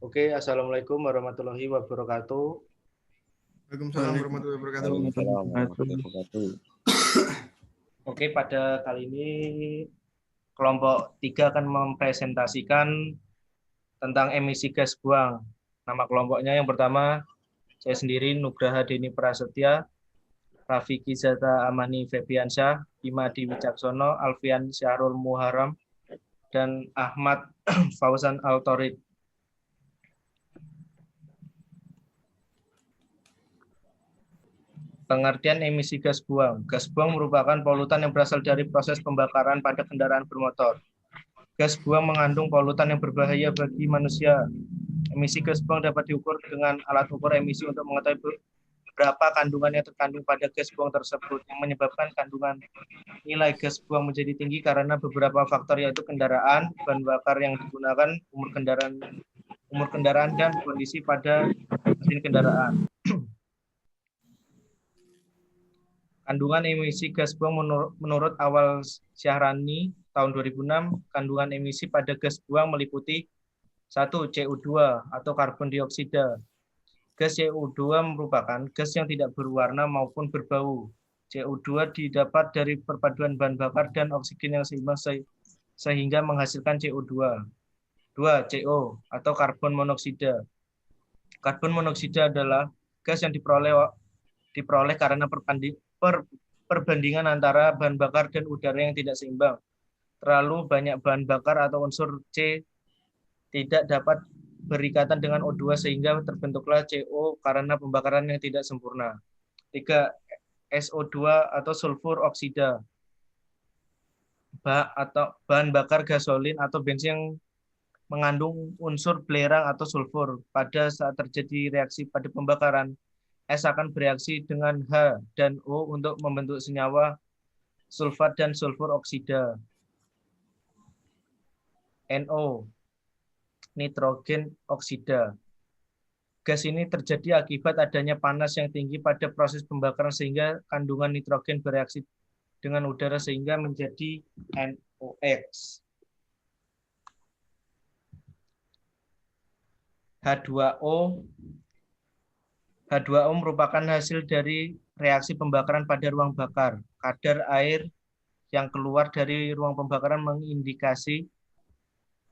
Oke, Assalamualaikum warahmatullahi wabarakatuh. Waalaikumsalam warahmatullahi wabarakatuh. Waalaikumsalam warahmatullahi wabarakatuh. Oke, pada kali ini kelompok 3 akan mempresentasikan tentang emisi gas buang. Nama kelompoknya yang pertama, saya sendiri Nugraha Deni Prasetya, Rafiki Zata Amani Febiansyah, Bima Dewi Caksono, Alfian Syahrul Muharram, dan Ahmad Fauzan Al-Torid. Pengertian emisi gas buang. Gas buang merupakan polutan yang berasal dari proses pembakaran pada kendaraan bermotor. Gas buang mengandung polutan yang berbahaya bagi manusia. Emisi gas buang dapat diukur dengan alat ukur emisi untuk mengetahui berapa kandungan yang terkandung pada gas buang tersebut. Yang menyebabkan kandungan nilai gas buang menjadi tinggi karena beberapa faktor, yaitu kendaraan, bahan bakar yang digunakan, umur kendaraan, dan kondisi pada mesin kendaraan. Kandungan emisi gas buang menurut Awal Syahrani tahun 2006, kandungan emisi pada gas buang meliputi 1. CO2 atau karbon dioksida. Gas CO2 merupakan gas yang tidak berwarna maupun berbau. CO2 didapat dari perpaduan bahan bakar dan oksigen yang seimbang sehingga menghasilkan CO2. 2. CO atau karbon monoksida. Karbon monoksida adalah gas yang diperoleh karena perbandingan antara bahan bakar dan udara yang tidak seimbang. Terlalu banyak bahan bakar atau unsur C tidak dapat berikatan dengan O2 sehingga terbentuklah CO karena pembakaran yang tidak sempurna. 3. SO2 atau sulfur oksida. Atau bahan bakar gasolin atau bensin yang mengandung unsur belerang atau sulfur. Pada saat terjadi reaksi pada pembakaran, S akan bereaksi dengan H dan O untuk membentuk senyawa sulfat dan sulfur oksida. NO, nitrogen oksida. Gas ini terjadi akibat adanya panas yang tinggi pada proses pembakaran sehingga kandungan nitrogen bereaksi dengan udara sehingga menjadi NOx. H2O merupakan hasil dari reaksi pembakaran pada ruang bakar. Kadar air yang keluar dari ruang pembakaran mengindikasi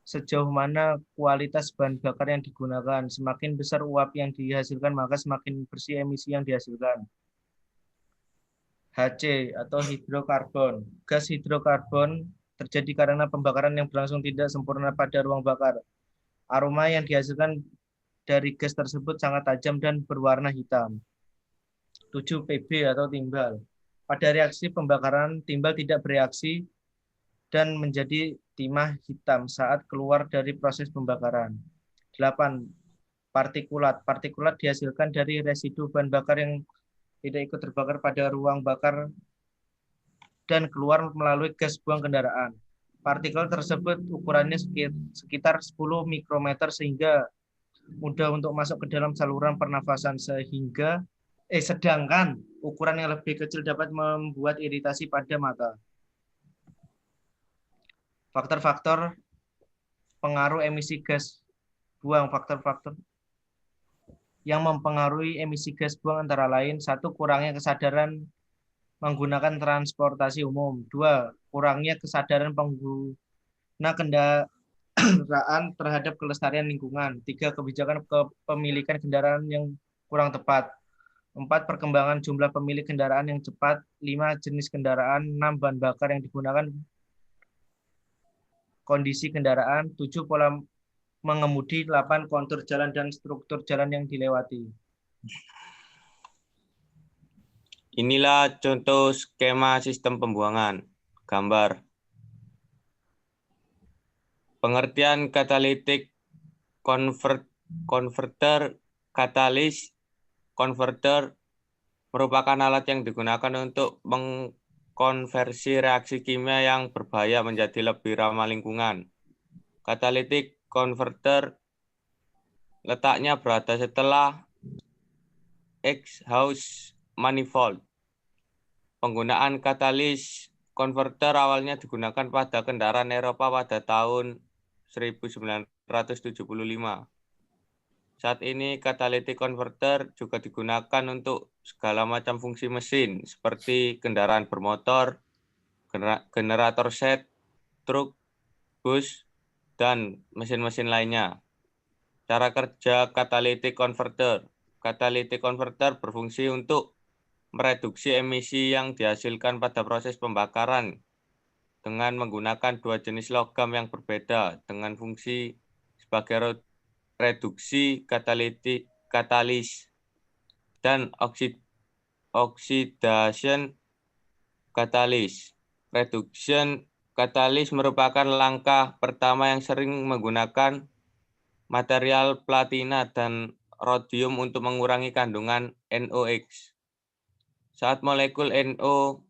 sejauh mana kualitas bahan bakar yang digunakan. Semakin besar uap yang dihasilkan, maka semakin bersih emisi yang dihasilkan. HC atau hidrokarbon. Gas hidrokarbon terjadi karena pembakaran yang berlangsung tidak sempurna pada ruang bakar. Aroma yang dihasilkan dari gas tersebut sangat tajam dan berwarna hitam. 7. PB atau timbal. Pada reaksi pembakaran, timbal tidak bereaksi dan menjadi timah hitam saat keluar dari proses pembakaran. 8. Partikulat. Partikulat dihasilkan dari residu bahan bakar yang tidak ikut terbakar pada ruang bakar dan keluar melalui gas buang kendaraan. Partikel tersebut ukurannya sekitar 10 mikrometer sehingga mudah untuk masuk ke dalam saluran pernafasan sedangkan ukuran yang lebih kecil dapat membuat iritasi pada mata. Faktor-faktor pengaruh emisi gas buang. Faktor-faktor yang mempengaruhi emisi gas buang antara lain: 1. Kurangnya kesadaran menggunakan transportasi umum. 2. Kurangnya kesadaran pengguna kendaraan terhadap kelestarian lingkungan. 3. Kebijakan kepemilikan kendaraan yang kurang tepat. 4. Perkembangan jumlah pemilik kendaraan yang cepat. 5. Jenis kendaraan. 6. Bahan bakar yang digunakan. Kondisi kendaraan. 7. Pola mengemudi. 8. Kontur jalan dan struktur jalan yang dilewati. Inilah contoh skema sistem pembuangan. Gambar. Pengertian katalitik converter. Katalis converter merupakan alat yang digunakan untuk mengkonversi reaksi kimia yang berbahaya menjadi lebih ramah lingkungan. Catalytic converter letaknya berada setelah exhaust manifold. Penggunaan katalis converter awalnya digunakan pada kendaraan Eropa pada tahun 1975. Saat ini catalytic converter juga digunakan untuk segala macam fungsi mesin seperti kendaraan bermotor, generator set, truk, bus, dan mesin-mesin lainnya. Cara kerja catalytic converter. Catalytic converter berfungsi untuk mereduksi emisi yang dihasilkan pada proses pembakaran dengan menggunakan dua jenis logam yang berbeda dengan fungsi sebagai reduksi katalis dan oxidation katalis. Reduction katalis merupakan langkah pertama yang sering menggunakan material platina dan rhodium untuk mengurangi kandungan NOx. Saat molekul NO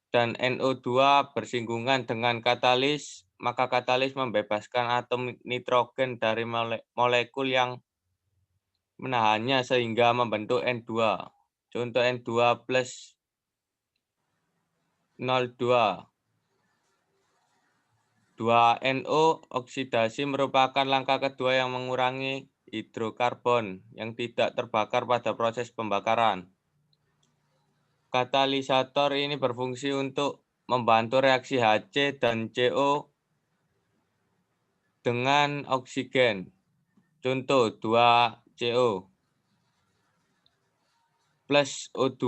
dan NO2 bersinggungan dengan katalis, maka katalis membebaskan atom nitrogen dari molekul yang menahannya sehingga membentuk N2. Contoh N2 plus 02. 2NO oksidasi merupakan langkah kedua yang mengurangi hidrokarbon yang tidak terbakar pada proses pembakaran. Katalisator ini berfungsi untuk membantu reaksi Hc dan CO dengan oksigen. Contoh 2CO plus O2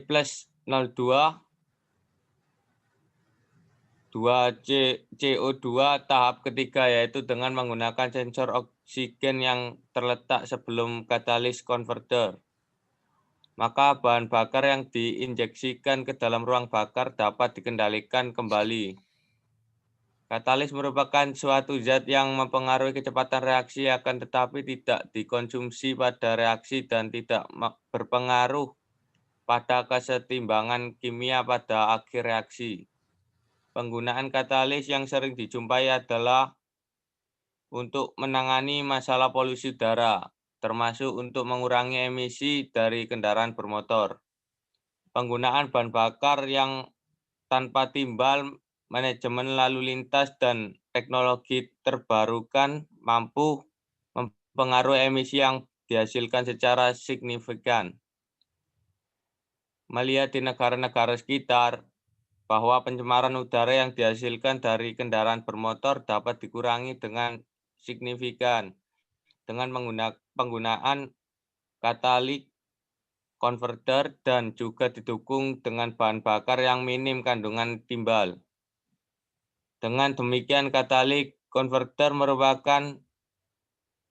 plus 02 2CO2 tahap ketiga yaitu dengan menggunakan sensor oksigen yang terletak sebelum katalis converter. Maka bahan bakar yang diinjeksikan ke dalam ruang bakar dapat dikendalikan kembali. Katalis merupakan suatu zat yang mempengaruhi kecepatan reaksi akan tetapi tidak dikonsumsi pada reaksi dan tidak berpengaruh pada kesetimbangan kimia pada akhir reaksi. Penggunaan katalis yang sering dijumpai adalah untuk menangani masalah polusi udara, termasuk untuk mengurangi emisi dari kendaraan bermotor. Penggunaan bahan bakar yang tanpa timbal, manajemen lalu lintas, dan teknologi terbarukan mampu mempengaruhi emisi yang dihasilkan secara signifikan. Melihat di negara-negara sekitar, bahwa pencemaran udara yang dihasilkan dari kendaraan bermotor dapat dikurangi dengan signifikan dengan penggunaan catalytic converter dan juga didukung dengan bahan bakar yang minim kandungan timbal. Dengan demikian, catalytic converter merupakan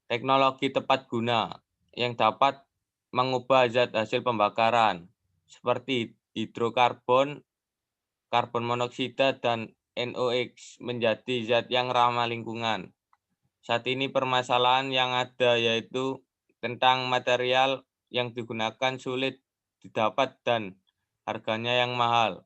teknologi tepat guna yang dapat mengubah zat hasil pembakaran seperti hidrokarbon, karbon monoksida, dan NOx menjadi zat yang ramah lingkungan. Saat ini permasalahan yang ada yaitu tentang material yang digunakan sulit didapat dan harganya yang mahal.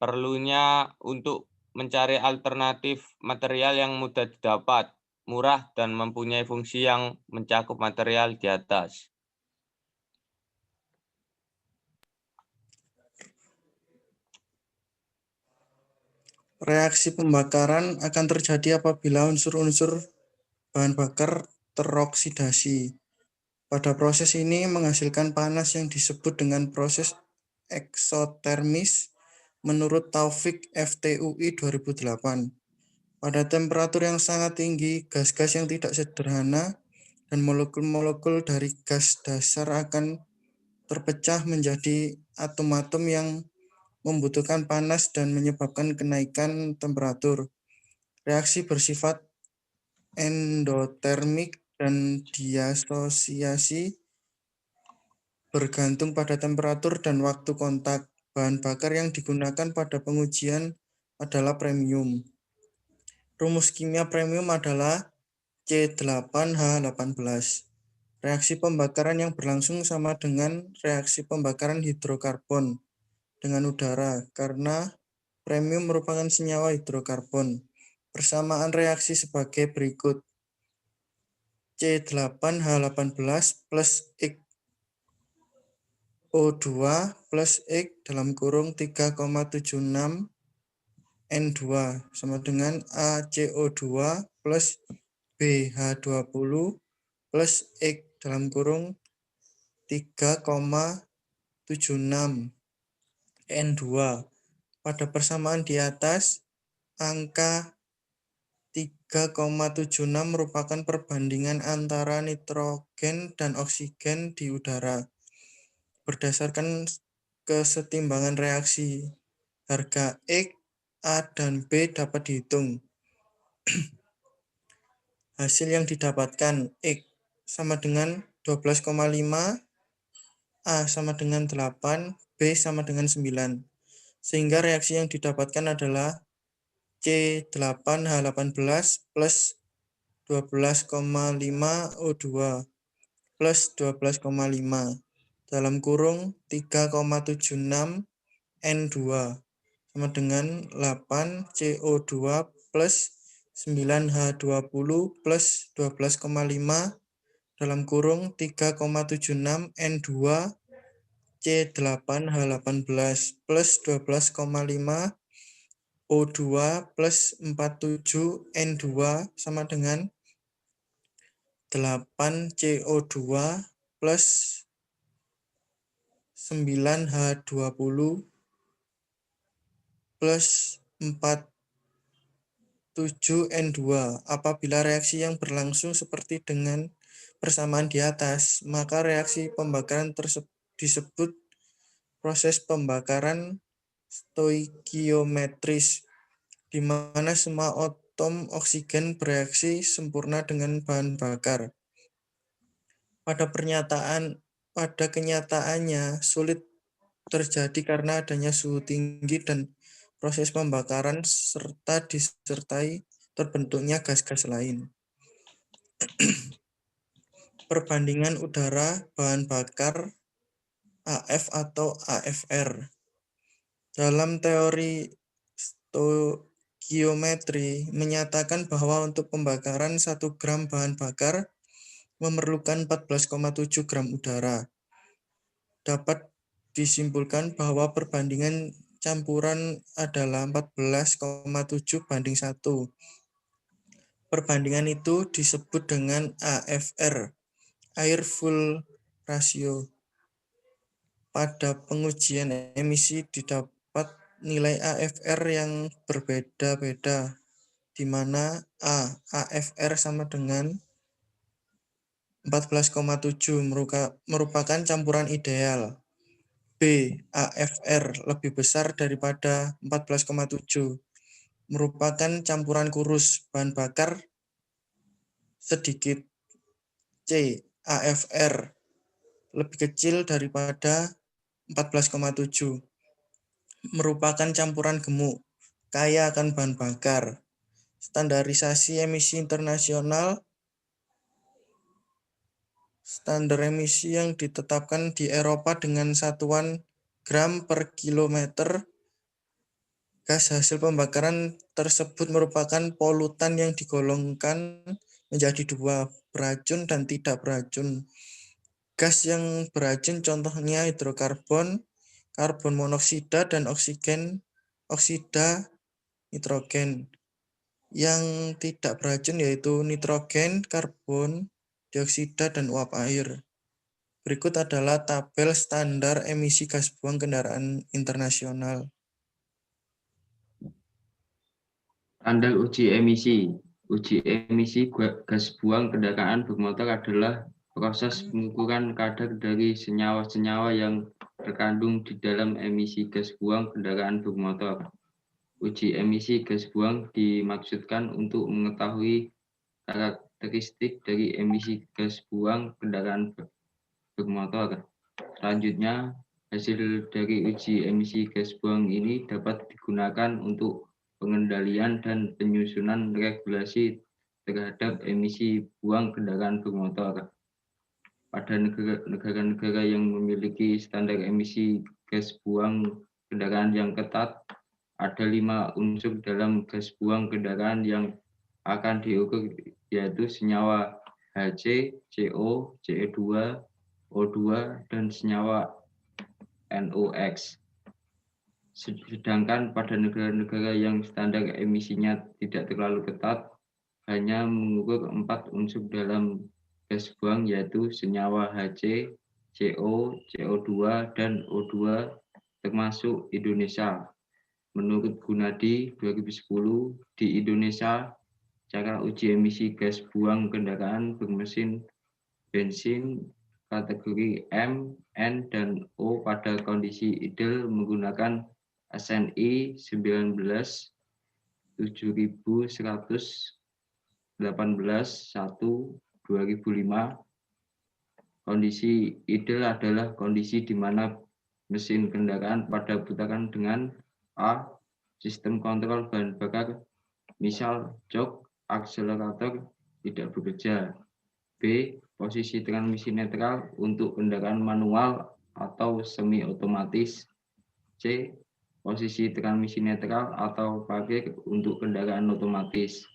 Perlunya untuk mencari alternatif material yang mudah didapat, murah, dan mempunyai fungsi yang mencakup material di atas. Reaksi pembakaran akan terjadi apabila unsur-unsur bahan bakar teroksidasi. Pada proses ini menghasilkan panas yang disebut dengan proses eksotermis menurut Taufik FTUI 2008. Pada temperatur yang sangat tinggi, gas-gas yang tidak sederhana dan molekul-molekul dari gas dasar akan terpecah menjadi atom-atom yang membutuhkan panas dan menyebabkan kenaikan temperatur. Reaksi bersifat endotermik dan diasosiasi bergantung pada temperatur dan waktu kontak. Bahan bakar yang digunakan pada pengujian adalah premium. Rumus kimia premium adalah C8H18. Reaksi pembakaran yang berlangsung sama dengan reaksi pembakaran hidrokarbon dengan udara karena premium merupakan senyawa hidrokarbon. Persamaan reaksi sebagai berikut. C8H18 plus X O2 plus X dalam kurung 3,76 N2 sama dengan ACO2 plus BH20 plus X dalam kurung 3,76 N2. Pada persamaan di atas, angka 3,76 merupakan perbandingan antara nitrogen dan oksigen di udara. Berdasarkan kesetimbangan reaksi, harga X, A, dan B dapat dihitung. Hasil yang didapatkan X sama dengan 12,5, A sama dengan 8, B sama dengan 9. Sehingga reaksi yang didapatkan adalah C8H18 plus 12,5 O2 plus 12,5 dalam kurung 3,76 N2 sama dengan 8 CO2 plus 9H20 plus 12,5 dalam kurung 3,76 N2 C8H18 plus 12,5 O2 plus 47 N2 sama dengan 8 CO2 plus 9H20 plus 47 N2. Apabila reaksi yang berlangsung seperti dengan persamaan di atas, maka reaksi pembakaran disebut proses pembakaran stoikiometris, di mana semua atom oksigen bereaksi sempurna dengan bahan bakar. Pada kenyataannya sulit terjadi karena adanya suhu tinggi dan proses pembakaran serta disertai terbentuknya gas-gas lain. Perbandingan udara bahan bakar AF atau AFR. Dalam teori stoikiometri menyatakan bahwa untuk pembakaran 1 gram bahan bakar memerlukan 14,7 gram udara. Dapat disimpulkan bahwa perbandingan campuran adalah 14,7 banding 1. Perbandingan itu disebut dengan AFR, Air Fuel Ratio. Pada pengujian emisi didapat nilai AFR yang berbeda-beda, di mana A, AFR sama dengan 14,7 merupakan campuran ideal. B, AFR lebih besar daripada 14,7 merupakan campuran kurus bahan bakar sedikit. C, AFR lebih kecil daripada 14,7 merupakan campuran gemuk kaya akan bahan bakar. Standarisasi emisi internasional. Standar emisi yang ditetapkan di Eropa dengan satuan gram per kilometer gas hasil pembakaran tersebut merupakan polutan yang digolongkan menjadi 2, beracun dan tidak beracun. Gas yang beracun contohnya hidrokarbon, karbon monoksida, dan oksida nitrogen. Yang tidak beracun yaitu nitrogen, karbon dioksida, dan uap air. Berikut adalah tabel standar emisi gas buang kendaraan internasional. Standar uji emisi. Uji emisi gas buang kendaraan bermotor adalah proses pengukuran kadar dari senyawa-senyawa yang terkandung di dalam emisi gas buang kendaraan bermotor. Uji emisi gas buang dimaksudkan untuk mengetahui karakteristik dari emisi gas buang kendaraan bermotor. Selanjutnya, hasil dari uji emisi gas buang ini dapat digunakan untuk pengendalian dan penyusunan regulasi terhadap emisi buang kendaraan bermotor. Pada negara-negara yang memiliki standar emisi gas buang kendaraan yang ketat, ada 5 unsur dalam gas buang kendaraan yang akan diukur, yaitu senyawa Hc, CO, Ce2, O2, dan senyawa NOx. Sedangkan pada negara-negara yang standar emisinya tidak terlalu ketat, hanya mengukur 4 unsur dalam gas buang yaitu senyawa Hc, CO, CO2, dan O2 termasuk Indonesia. Menurut Gunadi 2010, di Indonesia cara uji emisi gas buang kendaraan bermesin bensin kategori M, N, dan O pada kondisi ideal menggunakan SNI 19 7118 1 2005. Kondisi ideal adalah kondisi di mana mesin kendaraan pada putaran dengan A. Sistem kontrol bahan bakar, misal jok, akselerator tidak bekerja. B. Posisi transmisi netral untuk kendaraan manual atau semi otomatis. C. Posisi transmisi netral atau parkir untuk kendaraan otomatis.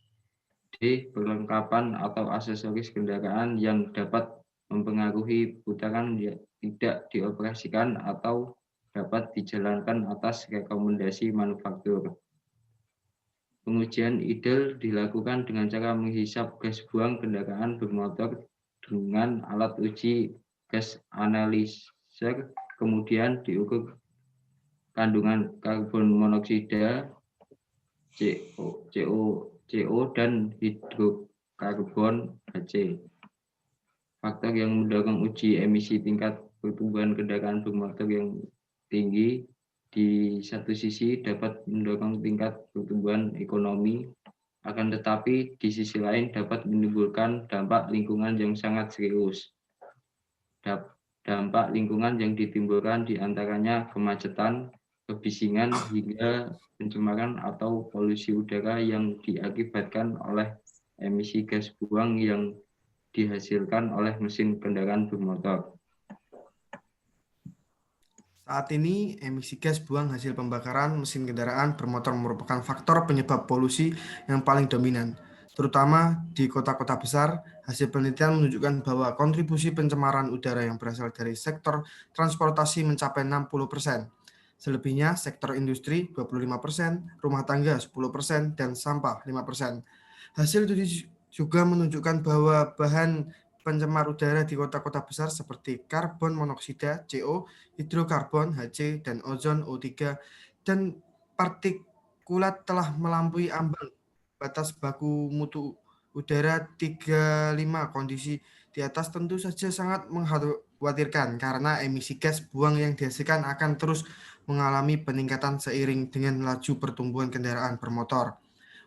D. Perlengkapan atau aksesoris kendaraan yang dapat mempengaruhi putaran tidak dioperasikan atau dapat dijalankan atas rekomendasi manufaktur. Pengujian ideal dilakukan dengan cara menghisap gas buang kendaraan bermotor dengan alat uji gas analyzer, kemudian diukur kandungan karbon monoksida, CO, dan hidrokarbon Hc. Faktor yang mendorong uji emisi tingkat pertumbuhan kendaraan bermotor yang tinggi di satu sisi dapat mendorong tingkat pertumbuhan ekonomi, akan tetapi di sisi lain dapat menimbulkan dampak lingkungan yang sangat serius. Dampak lingkungan yang ditimbulkan diantaranya kemacetan, kebisingan, hingga pencemaran atau polusi udara yang diakibatkan oleh emisi gas buang yang dihasilkan oleh mesin kendaraan bermotor. Saat ini, emisi gas buang hasil pembakaran mesin kendaraan bermotor merupakan faktor penyebab polusi yang paling dominan. Terutama di kota-kota besar, hasil penelitian menunjukkan bahwa kontribusi pencemaran udara yang berasal dari sektor transportasi mencapai 60%. Selebihnya, sektor industri 25%, rumah tangga 10%, dan sampah 5%. Hasil itu juga menunjukkan bahwa bahan pencemar udara di kota-kota besar seperti karbon monoksida CO, hidrokarbon Hc, dan ozon O3 dan partikulat telah melampaui ambang batas baku mutu udara 35. Kondisi di atas tentu saja sangat mengkhawatirkan karena emisi gas buang yang dihasilkan akan terus mengalami peningkatan seiring dengan laju pertumbuhan kendaraan bermotor.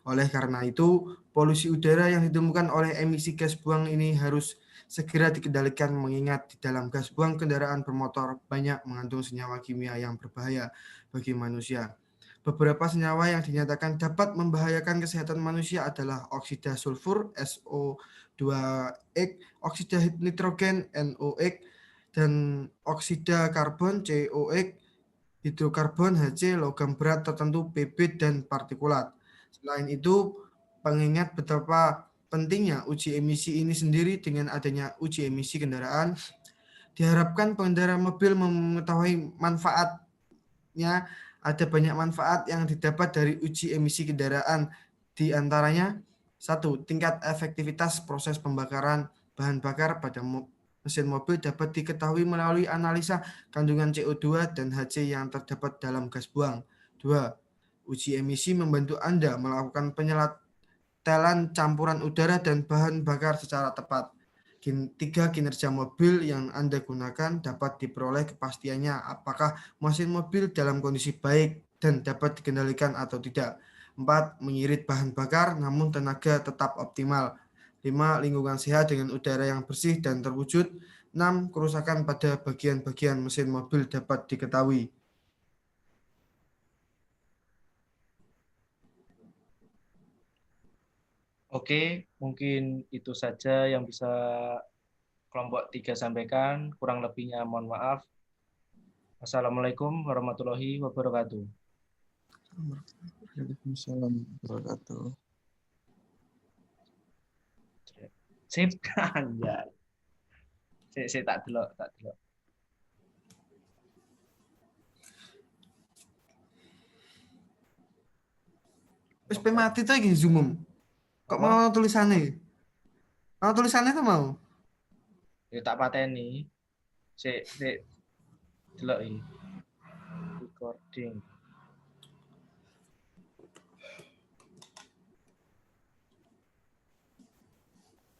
Oleh karena itu, polusi udara yang ditemukan oleh emisi gas buang ini harus segera dikendalikan mengingat di dalam gas buang kendaraan bermotor banyak mengandung senyawa kimia yang berbahaya bagi manusia. Beberapa senyawa yang dinyatakan dapat membahayakan kesehatan manusia adalah oksida sulfur SO2X, oksida nitrogen NOx, dan oksida karbon COX, hidrokarbon Hc, logam berat tertentu Pb, dan partikulat. Selain itu, pengingat betapa pentingnya uji emisi ini sendiri dengan adanya uji emisi kendaraan, diharapkan pengendara mobil mengetahui manfaatnya. Ada banyak manfaat yang didapat dari uji emisi kendaraan, di antaranya 1. Tingkat efektivitas proses pembakaran bahan bakar pada mesin mobil dapat diketahui melalui analisa kandungan CO2 dan Hc yang terdapat dalam gas buang. 2. Uji emisi membantu Anda melakukan penyetelan campuran udara dan bahan bakar secara tepat. 3. Kinerja mobil yang Anda gunakan dapat diperoleh kepastiannya apakah mesin mobil dalam kondisi baik dan dapat dikendalikan atau tidak. 4. Mengirit bahan bakar namun tenaga tetap optimal. 5. Lingkungan sehat dengan udara yang bersih dan terwujud. 6. Kerusakan pada bagian-bagian mesin mobil dapat diketahui. Oke, mungkin itu saja yang bisa kelompok 3 sampaikan. Kurang lebihnya mohon maaf. Assalamualaikum warahmatullahi wabarakatuh. Waalaikumsalam warahmatullahi wabarakatuh. Sip, anjay. Saya tak delok. Wis mati to iki Zoom. Kok mau tulisannya? Mau tulisannya tuh mau? Ya tak pateni. Sik delok iki. Recording.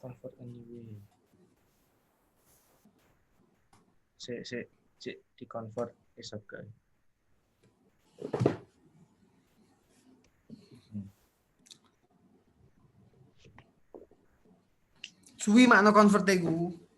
Convert anyway. Sik di convert is okay. Suwi makna convert iku.